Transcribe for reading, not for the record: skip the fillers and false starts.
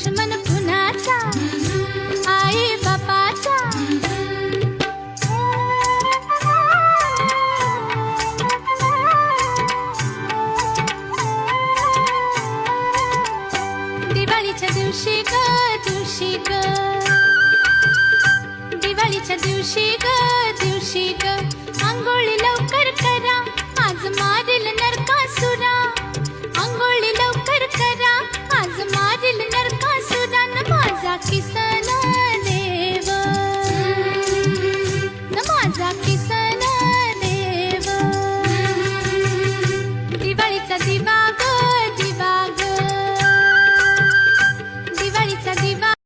दुश्मन कुणाचा आई बापाचा दिवाळीच्या दिवशी ग दिवाळीच्या दिवशी ग अंघोळी लवकर करा आज मारेल नरकासुरा अंघोळी लवकर करा आज मारेल नरकासुरा न माझा किस्सा